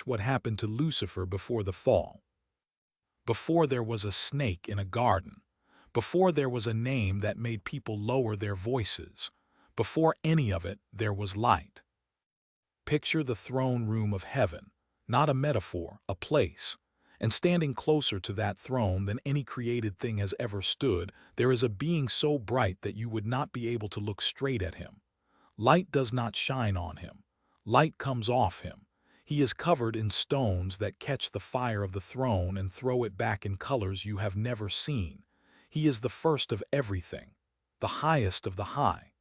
What happened to Lucifer before the fall. Before there was a snake in a garden. Before there was a name that made people lower their voices. Before any of it, there was light. Picture the throne room of heaven, not a metaphor, a place. And standing closer to that throne than any created thing has ever stood, there is a being so bright that you would not be able to look straight at him. Light does not shine on him. Light comes off him. He is covered in stones that catch the fire of the throne and throw it back in colors you have never seen. He is the first of everything, the highest of the high,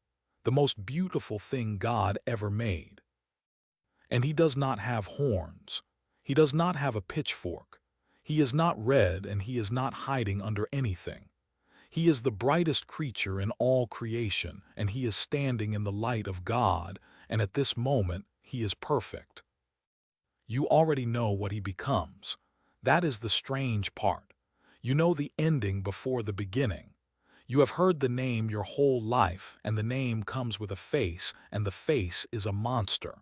the most beautiful thing God ever made. And he does not have horns. He does not have a pitchfork. He is not red, and he is not hiding under anything. He is the brightest creature in all creation, and he is standing in the light of God, and at this moment he is perfect. You already know what he becomes. That is the strange part. You know the ending before the beginning. You have heard the name your whole life, and the name comes with a face, and the face is a monster.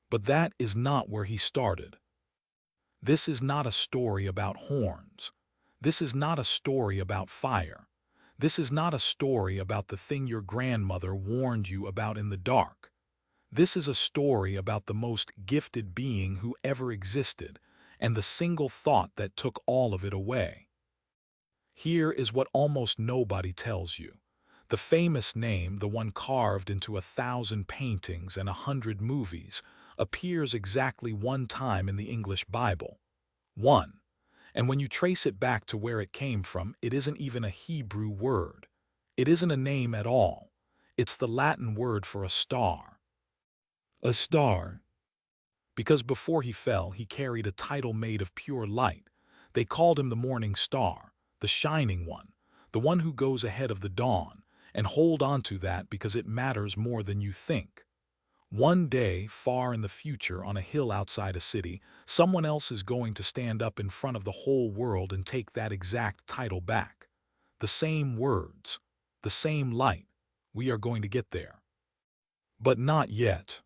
But that is not where he started. This is not a story about horns. This is not a story about fire. This is not a story about the thing your grandmother warned you about in the dark. This is a story about the most gifted being who ever existed, and the single thought that took all of it away. Here is what almost nobody tells you. The famous name, the one carved into 1,000 paintings and 100 movies, appears exactly one time in the English Bible. One. And when you trace it back to where it came from, it isn't even a Hebrew word. It isn't a name at all. It's the Latin word for a star. A star. Because before he fell, he carried a title made of pure light. They called him the morning star, the shining one, the one who goes ahead of the dawn, and hold on to that because it matters more than you think. One day, far in the future, on a hill outside a city, someone else is going to stand up in front of the whole world and take that exact title back. The same words, the same light. We are going to get there. But not yet.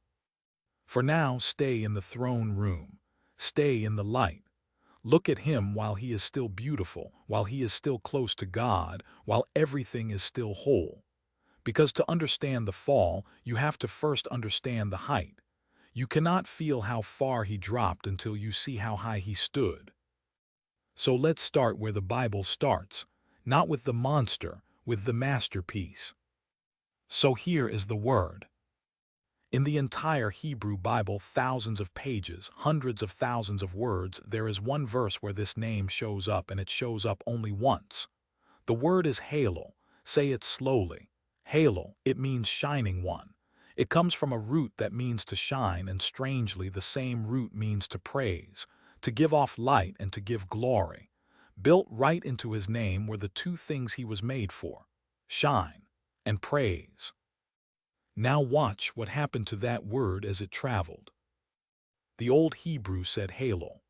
For now, stay in the throne room. Stay in the light. Look at him while he is still beautiful, while he is still close to God, while everything is still whole. Because to understand the fall, you have to first understand the height. You cannot feel how far he dropped until you see how high he stood. So let's start where the Bible starts, not with the monster, with the masterpiece. So here is the word. In the entire Hebrew Bible, thousands of pages, hundreds of thousands of words, there is one verse where this name shows up, and it shows up only once. The word is heylel. Say it slowly. Heylel, it means shining one. It comes from a root that means to shine, and strangely the same root means to praise, to give off light and to give glory. Built right into his name were the two things he was made for, shine and praise. Now watch what happened to that word as it traveled. The old Hebrew said heylel.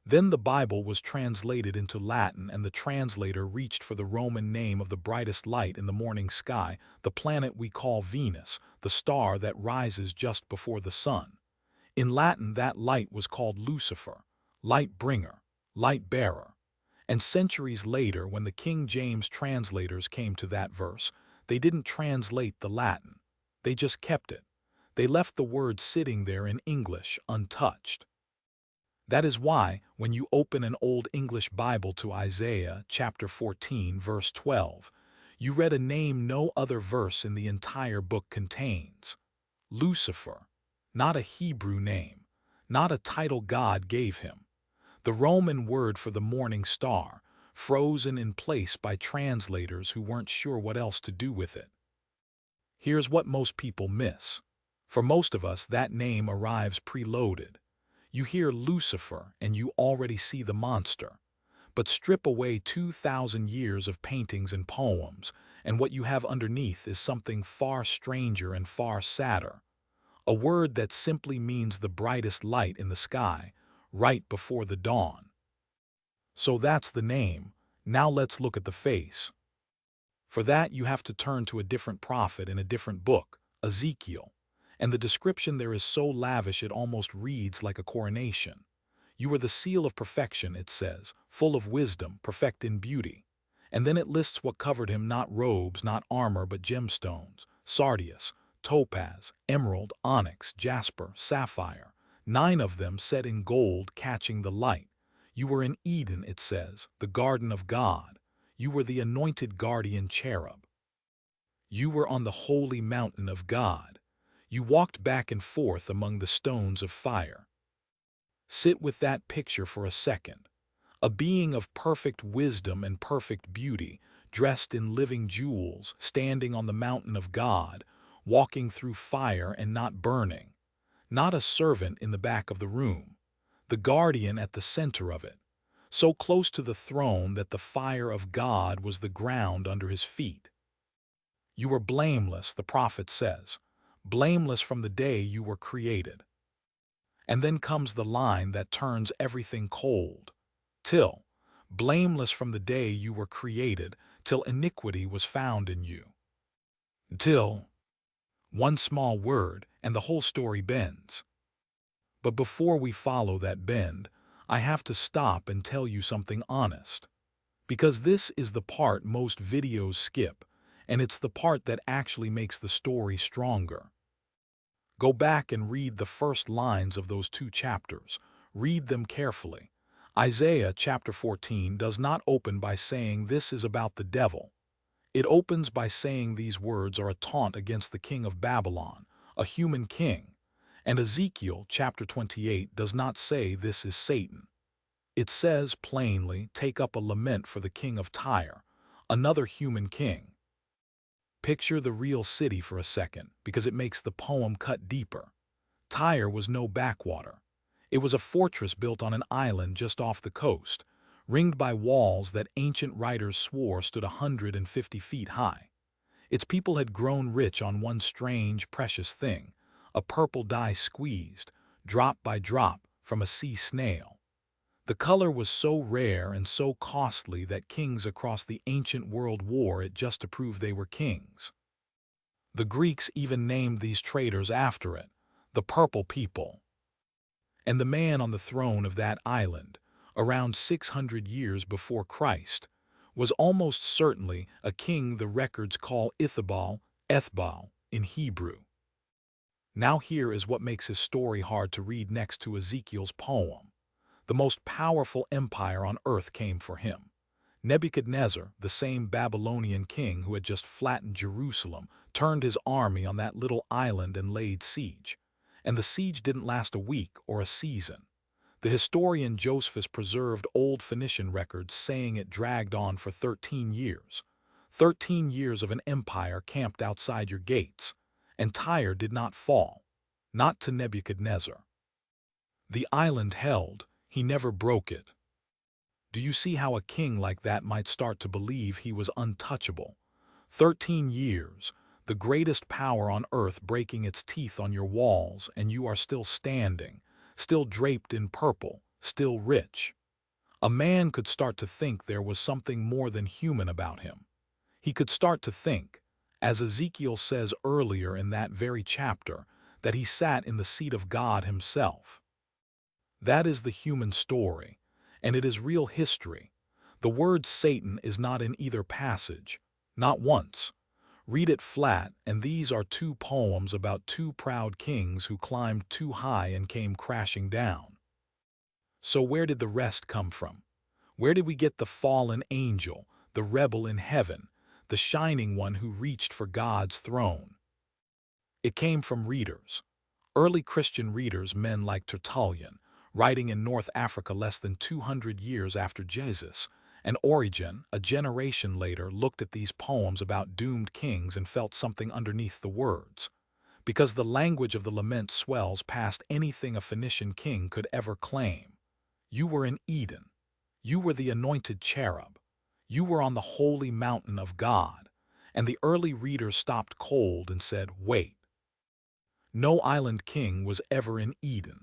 Then the Bible was translated into Latin, and the translator reached for the Roman name of the brightest light in the morning sky, the planet we call Venus, the star that rises just before the sun. In Latin, that light was called Lucifer, light bringer, light bearer. And centuries later, when the King James translators came to that verse, they didn't translate the Latin. They just kept it. They left the word sitting there in English untouched. That is why, when you open an Old English Bible to Isaiah chapter 14, verse 12, you read a name no other verse in the entire book contains. Lucifer, not a Hebrew name, not a title God gave him. The Roman word for the morning star, frozen in place by translators who weren't sure what else to do with it. Here's what most people miss. For most of us, that name arrives preloaded. You hear Lucifer and you already see the monster. But strip away 2,000 years of paintings and poems, and what you have underneath is something far stranger and far sadder. A word that simply means the brightest light in the sky, right before the dawn. So that's the name. Now let's look at the face. For that you have to turn to a different prophet in a different book, Ezekiel. And the description there is so lavish it almost reads like a coronation. You were the seal of perfection, it says, full of wisdom, perfect in beauty. And then it lists what covered him: not robes, not armor, but gemstones, sardius, topaz, emerald, onyx, jasper, sapphire, 9 of them set in gold catching the light. You were in Eden, it says, the garden of God. You were the anointed guardian cherub. You were on the holy mountain of God. You walked back and forth among the stones of fire. Sit with that picture for a second. A being of perfect wisdom and perfect beauty, dressed in living jewels, standing on the mountain of God, walking through fire and not burning. Not a servant in the back of the room. The guardian at the center of it, so close to the throne that the fire of God was the ground under his feet. You were blameless, the prophet says, blameless from the day you were created. And then comes the line that turns everything cold. Till, blameless from the day you were created, till iniquity was found in you. Till, one small word, and the whole story bends. But before we follow that bend, I have to stop and tell you something honest. Because this is the part most videos skip, and it's the part that actually makes the story stronger. Go back and read the first lines of those 2 chapters. Read them carefully. Isaiah chapter 14 does not open by saying this is about the devil. It opens by saying these words are a taunt against the king of Babylon, a human king. And Ezekiel chapter 28 does not say this is Satan. It says plainly, take up a lament for the king of Tyre, another human king. Picture the real city for a second, because it makes the poem cut deeper. Tyre was no backwater. It was a fortress built on an island just off the coast, ringed by walls that ancient writers swore stood 150 feet high. Its people had grown rich on one strange, precious thing, a purple dye squeezed, drop by drop, from a sea snail. The color was so rare and so costly that kings across the ancient world wore it just to prove they were kings. The Greeks even named these traders after it, the Purple People. And the man on the throne of that island, around 600 years before Christ, was almost certainly a king the records call Ethbal in Hebrew. Now here is what makes his story hard to read next to Ezekiel's poem. The most powerful empire on earth came for him. Nebuchadnezzar, the same Babylonian king who had just flattened Jerusalem, turned his army on that little island and laid siege. And the siege didn't last a week or a season. The historian Josephus preserved old Phoenician records saying it dragged on for 13 years. 13 years of an empire camped outside your gates. And Tyre did not fall, not to Nebuchadnezzar. The island held, he never broke it. Do you see how a king like that might start to believe he was untouchable? 13 years, the greatest power on earth breaking its teeth on your walls, and you are still standing, still draped in purple, still rich. A man could start to think there was something more than human about him. He could start to think, as Ezekiel says earlier in that very chapter, that he sat in the seat of God himself. That is the human story, and it is real history. The word Satan is not in either passage, not once. Read it flat, and these are 2 poems about 2 proud kings who climbed too high and came crashing down. So where did the rest come from? Where did we get the fallen angel, the rebel in heaven, the shining one who reached for God's throne? It came from readers. Early Christian readers, men like Tertullian, writing in North Africa less than 200 years after Jesus, and Origen, a generation later, looked at these poems about doomed kings and felt something underneath the words. Because the language of the lament swells past anything a Phoenician king could ever claim. You were in Eden. You were the anointed cherub. You were on the holy mountain of God. And the early readers stopped cold and said, wait. No island king was ever in Eden.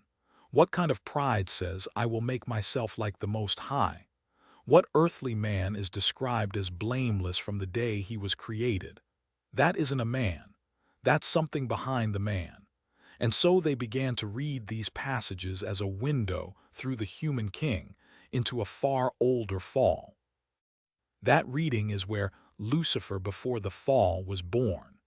What kind of pride says, I will make myself like the Most High? What earthly man is described as blameless from the day he was created? That isn't a man. That's something behind the man. And so they began to read these passages as a window through the human king into a far older fall. That reading is where Lucifer before the fall was born,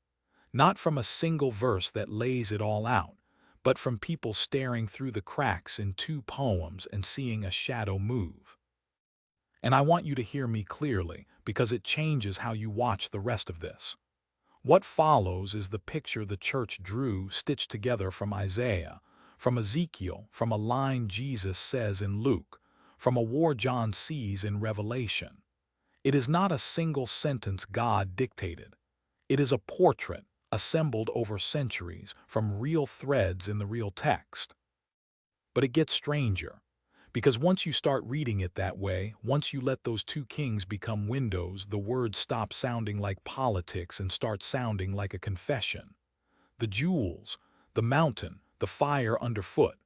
not from a single verse that lays it all out, but from people staring through the cracks in two poems and seeing a shadow move. And I want you to hear me clearly, because it changes how you watch the rest of this. What follows is the picture the church drew stitched together from Isaiah, from Ezekiel, from a line Jesus says in Luke, from a war John sees in Revelation. It is not a single sentence God dictated. It is a portrait assembled over centuries from real threads in the real text. But it gets stranger, because once you start reading it that way, once you let those two kings become windows, the words stop sounding like politics and start sounding like a confession. The jewels, the mountain, the fire underfoot,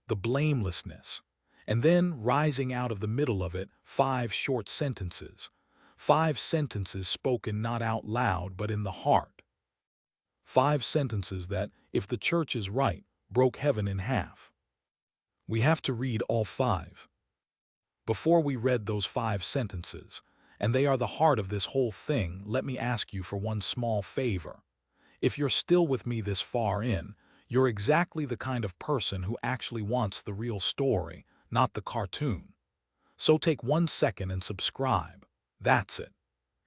the blamelessness. And then, rising out of the middle of it, 5 short sentences. 5 sentences spoken not out loud but in the heart. 5 sentences that, if the church is right, broke heaven in half. We have to read all 5. Before we read those 5 sentences, and they are the heart of this whole thing, let me ask you for one small favor. If you're still with me this far in, you're exactly the kind of person who actually wants the real story, not the cartoon. So take 1 second and subscribe. That's it.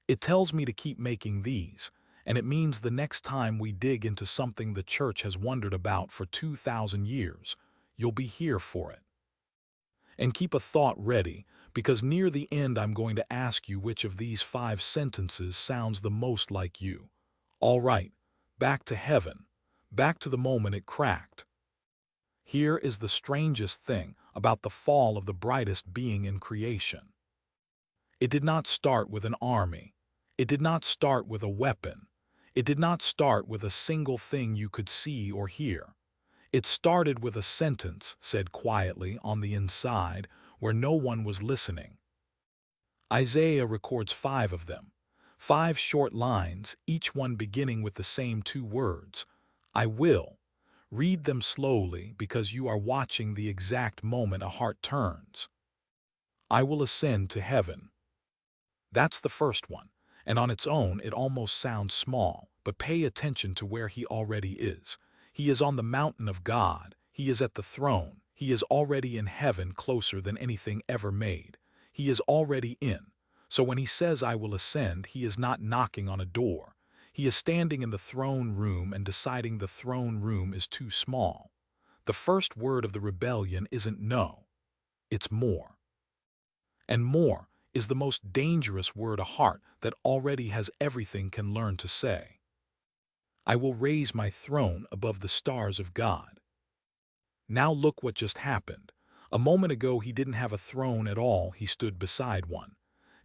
It tells me to keep making these, and it means the next time we dig into something the church has wondered about for 2,000 years, you'll be here for it. And keep a thought ready, because near the end I'm going to ask you which of these 5 sentences sounds the most like you. All right, back to heaven, back to the moment it cracked. Here is the strangest thing about the fall of the brightest being in creation. It did not start with an army. It did not start with a weapon. It did not start with a single thing you could see or hear. It started with a sentence said quietly on the inside where no one was listening. Isaiah records 5 of them, 5 short lines, each one beginning with the same 2 words, I will. Read them slowly because you are watching the exact moment a heart turns. I will ascend to heaven. That's the first one, and on its own it almost sounds small, but pay attention to where he already is. He is on the mountain of God. He is at the throne. He is already in heaven, closer than anything ever made. He is already in. So when he says, I will ascend, he is not knocking on a door. He is standing in the throne room and deciding the throne room is too small. The first word of the rebellion isn't no. It's more. And more is the most dangerous word a heart that already has everything can learn to say. I will raise my throne above the stars of God. Now look what just happened. A moment ago he didn't have a throne at all, he stood beside one.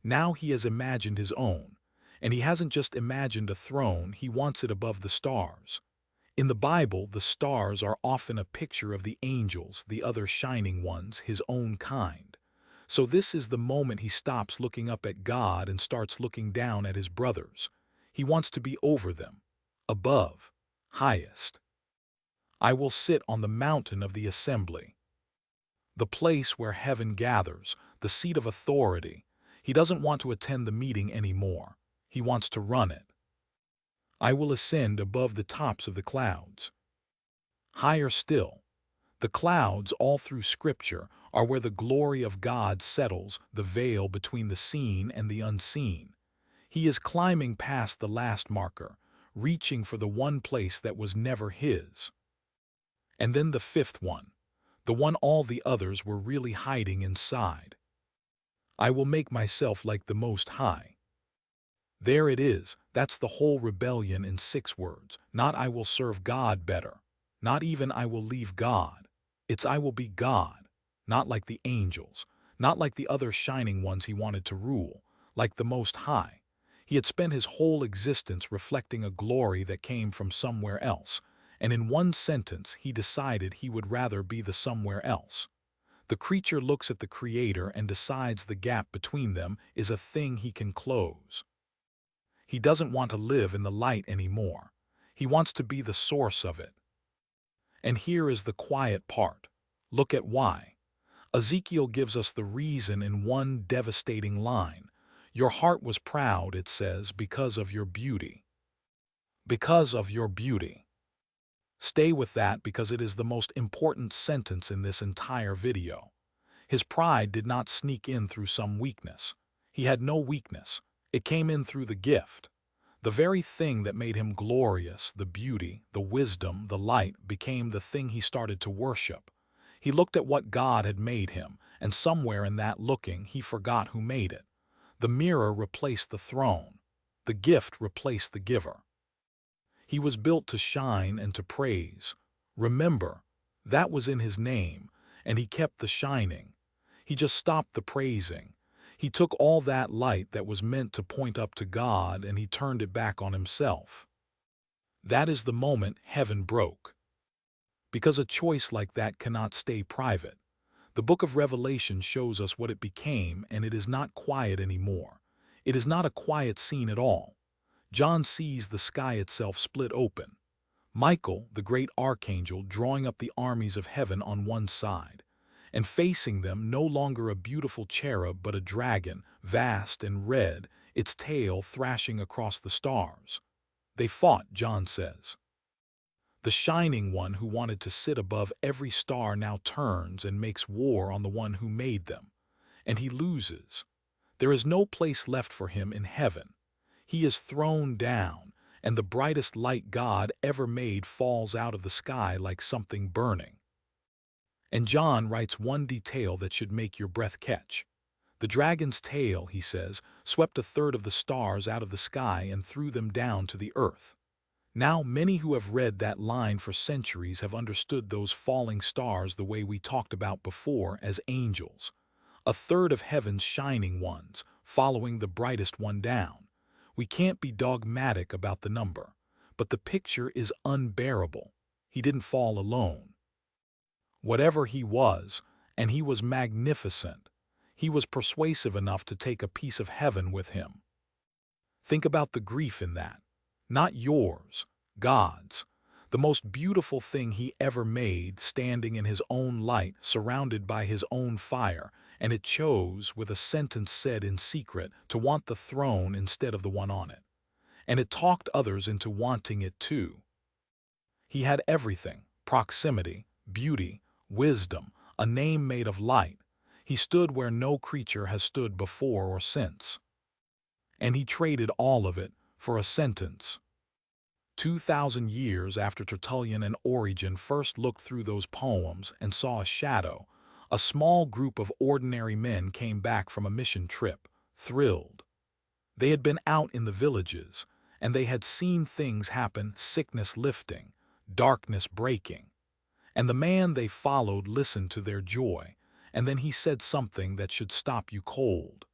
Now he has imagined his own. And he hasn't just imagined a throne, he wants it above the stars. In the Bible, the stars are often a picture of the angels, the other shining ones, his own kind. So this is the moment he stops looking up at God and starts looking down at his brothers. He wants to be over them, above, highest. I will sit on the mountain of the assembly, the place where heaven gathers, the seat of authority. He doesn't want to attend the meeting anymore. He wants to run it. I will ascend above the tops of the clouds. Higher still. The clouds, all through Scripture, are where the glory of God settles, the veil between the seen and the unseen. He is climbing past the last marker, reaching for the one place that was never his. And then the 5th one, the one all the others were really hiding inside. I will make myself like the Most High. There it is, that's the whole rebellion in 6 words. Not I will serve God better. Not even I will leave God. It's I will be God. Not like the angels. Not like the other shining ones he wanted to rule. Like the Most High. He had spent his whole existence reflecting a glory that came from somewhere else. And in 1 sentence he decided he would rather be the somewhere else. The creature looks at the Creator and decides the gap between them is a thing he can close. He doesn't want to live in the light anymore. He wants to be the source of it. And here is the quiet part. Look at why. Ezekiel gives us the reason in one devastating line. Your heart was proud, it says, because of your beauty. Because of your beauty. Stay with that because it is the most important sentence in this entire video. His pride did not sneak in through some weakness. He had no weakness. It came in through the gift. The very thing that made him glorious, the beauty, the wisdom, the light, became the thing he started to worship. He looked at what God had made him, and somewhere in that looking, he forgot who made it. The mirror replaced the throne. The gift replaced the giver. He was built to shine and to praise. Remember, that was in his name, and he kept the shining. He just stopped the praising. He took all that light that was meant to point up to God and he turned it back on himself. That is the moment heaven broke. Because a choice like that cannot stay private. The book of Revelation shows us what it became, and it is not quiet anymore. It is not a quiet scene at all. John sees the sky itself split open. Michael, the great archangel, drawing up the armies of heaven on one side, and facing them no longer a beautiful cherub but a dragon, vast and red, its tail thrashing across the stars. They fought, John says. The shining one who wanted to sit above every star now turns and makes war on the one who made them. And he loses. There is no place left for him in heaven. He is thrown down, and the brightest light God ever made falls out of the sky like something burning. And John writes one detail that should make your breath catch. The dragon's tail, he says, swept a third of the stars out of the sky and threw them down to the earth. Now, many who have read that line for centuries have understood those falling stars the way we talked about before as angels. A third of heaven's shining ones, following the brightest one down. We can't be dogmatic about the number, but the picture is unbearable. He didn't fall alone. Whatever he was, and he was magnificent, he was persuasive enough to take a piece of heaven with him. Think about the grief in that. Not yours, God's. The most beautiful thing he ever made, standing in his own light, surrounded by his own fire, and it chose, with a sentence said in secret, to want the throne instead of the one on it. And it talked others into wanting it too. He had everything: proximity, beauty, wisdom, a name made of light. He stood where no creature has stood before or since. And he traded all of it for a sentence. 2,000 years after Tertullian and Origen first looked through those poems and saw a shadow, a small group of ordinary men came back from a mission trip, thrilled. They had been out in the villages, and they had seen things happen, sickness lifting, darkness breaking. And the man they followed listened to their joy, and then he said something that should stop you cold.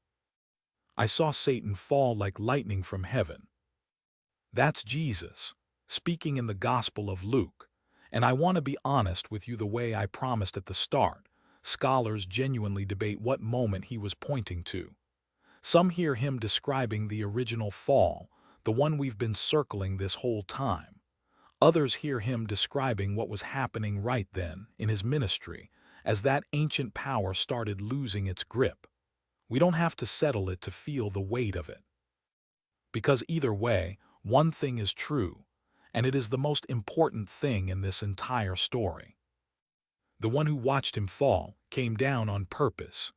I saw Satan fall like lightning from heaven. That's Jesus, speaking in the Gospel of Luke. And I want to be honest with you the way I promised at the start. Scholars genuinely debate what moment he was pointing to. Some hear him describing the original fall, the one we've been circling this whole time. Others hear him describing what was happening right then in his ministry, as that ancient power started losing its grip. We don't have to settle it to feel the weight of it. Because either way, one thing is true, and it is the most important thing in this entire story. The one who watched him fall came down on purpose.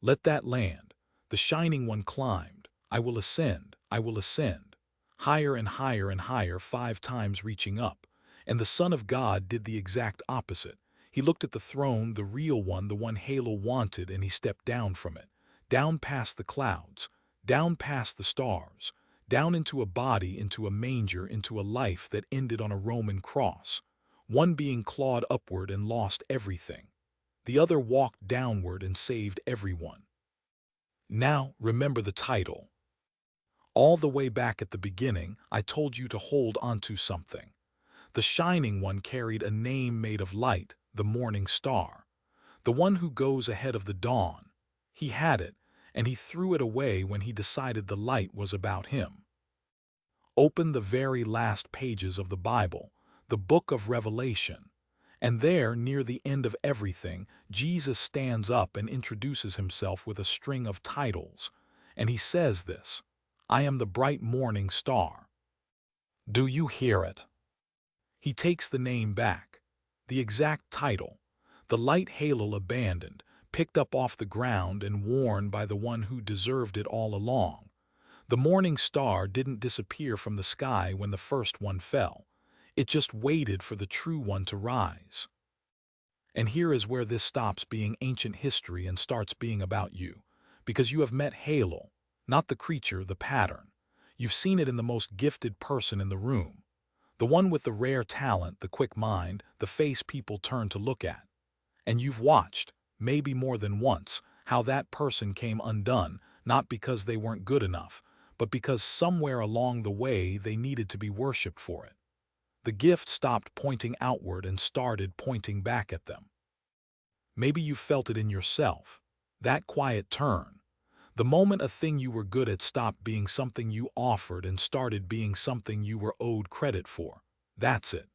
Let that land. The shining one climbed. I will ascend, I will ascend. Higher and higher and higher, 5 times reaching up. And the Son of God did the exact opposite. He looked at the throne, the real one, the one heylel wanted, and he stepped down from it. Down past the clouds, down past the stars, down into a body, into a manger, into a life that ended on a Roman cross. One being clawed upward and lost everything. The other walked downward and saved everyone. Now, remember the title. All the way back at the beginning, I told you to hold onto something. The Shining One carried a name made of light, the morning star. The one who goes ahead of the dawn. He had it, and he threw it away when he decided the light was about him. Open the very last pages of the Bible. the book of Revelation. And there, near the end of everything, Jesus stands up and introduces himself with a string of titles. And he says this, "I am the bright morning star." Do you hear it? He takes the name back, the exact title, the light heylel abandoned, picked up off the ground and worn by the one who deserved it all along. The morning star didn't disappear from the sky when the first one fell. It just waited for the true one to rise. And here is where this stops being ancient history and starts being about you. Because you have met heylel, not the creature, the pattern. You've seen it in the most gifted person in the room. The one with the rare talent, the quick mind, the face people turn to look at. And you've watched, maybe more than once, how that person came undone, not because they weren't good enough, but because somewhere along the way they needed to be worshipped for it. The gift stopped pointing outward and started pointing back at them. Maybe you felt it in yourself, that quiet turn. The moment a thing you were good at stopped being something you offered and started being something you were owed credit for. That's it.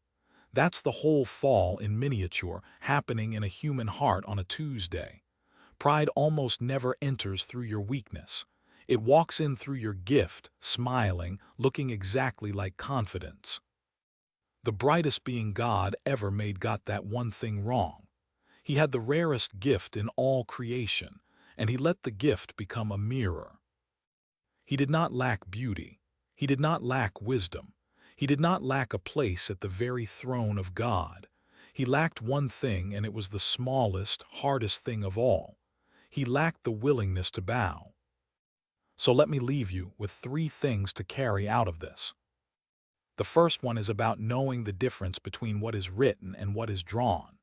That's the whole fall in miniature happening in a human heart on a Tuesday. Pride almost never enters through your weakness. It walks in through your gift, smiling, looking exactly like confidence. The brightest being God ever made got that one thing wrong. He had the rarest gift in all creation, and he let the gift become a mirror. He did not lack beauty. He did not lack wisdom. He did not lack a place at the very throne of God. He lacked one thing, and it was the smallest, hardest thing of all. He lacked the willingness to bow. So let me leave you with 3 things to carry out of this. The first one is about knowing the difference between what is written and what is drawn.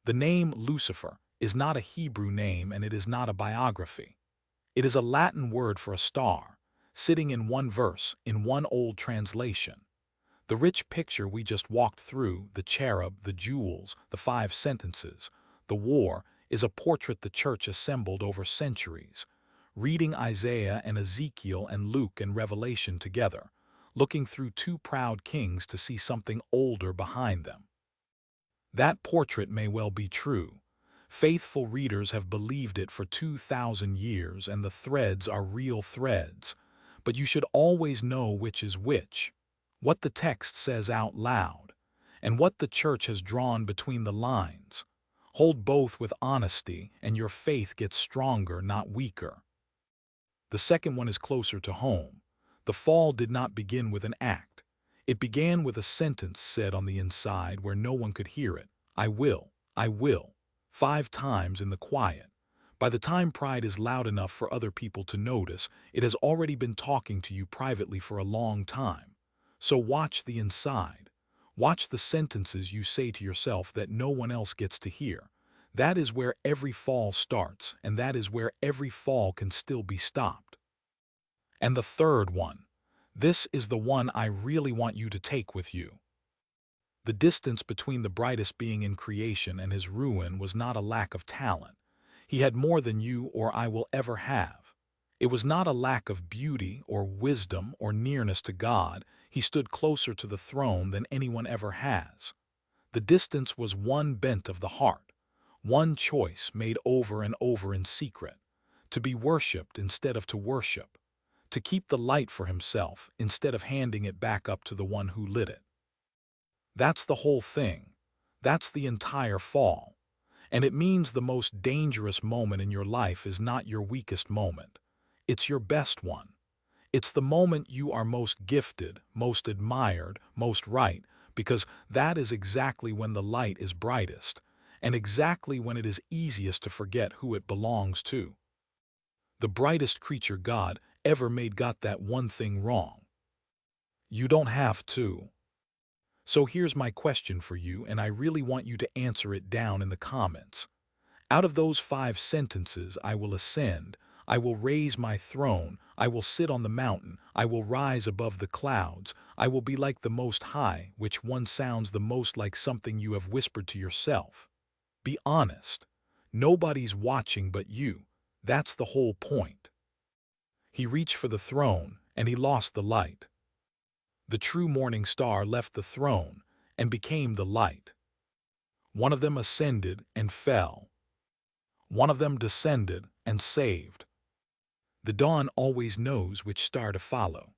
The name Lucifer is not a Hebrew name, and it is not a biography. It is a Latin word for a star, sitting in one verse, in one old translation. The rich picture we just walked through, the cherub, the jewels, the 5 sentences, the war, is a portrait the church assembled over centuries, reading Isaiah and Ezekiel and Luke and Revelation together, looking through 2 proud kings to see something older behind them. That portrait may well be true. Faithful readers have believed it for 2,000 years, and the threads are real threads. But you should always know which is which, what the text says out loud, and what the church has drawn between the lines. Hold both with honesty, and your faith gets stronger, not weaker. The second one is closer to home. The fall did not begin with an act. It began with a sentence said on the inside where no one could hear it. I will, 5 times in the quiet. By the time pride is loud enough for other people to notice, it has already been talking to you privately for a long time. So watch the inside. Watch the sentences you say to yourself that no one else gets to hear. That is where every fall starts, and that is where every fall can still be stopped. And the third one. This is the one I really want you to take with you. The distance between the brightest being in creation and his ruin was not a lack of talent. He had more than you or I will ever have. It was not a lack of beauty or wisdom or nearness to God. He stood closer to the throne than anyone ever has. The distance was one bent of the heart, one choice made over and over in secret, to be worshipped instead of to worship, to keep the light for himself instead of handing it back up to the one who lit it. That's the whole thing. That's the entire fall. And it means the most dangerous moment in your life is not your weakest moment. It's your best one. It's the moment you are most gifted, most admired, most right, because that is exactly when the light is brightest, and exactly when it is easiest to forget who it belongs to. The brightest creature God ever made got that one thing wrong. You don't have to. So here's my question for you, and I really want you to answer it down in the comments. Out of those 5 sentences, I will ascend, I will raise my throne, I will sit on the mountain, I will rise above the clouds, I will be like the Most High, which one sounds the most like something you have whispered to yourself? Be honest. Nobody's watching but you. That's the whole point. He reached for the throne, and he lost the light. The true morning star left the throne, and became the light. One of them ascended and fell. One of them descended and saved. The dawn always knows which star to follow.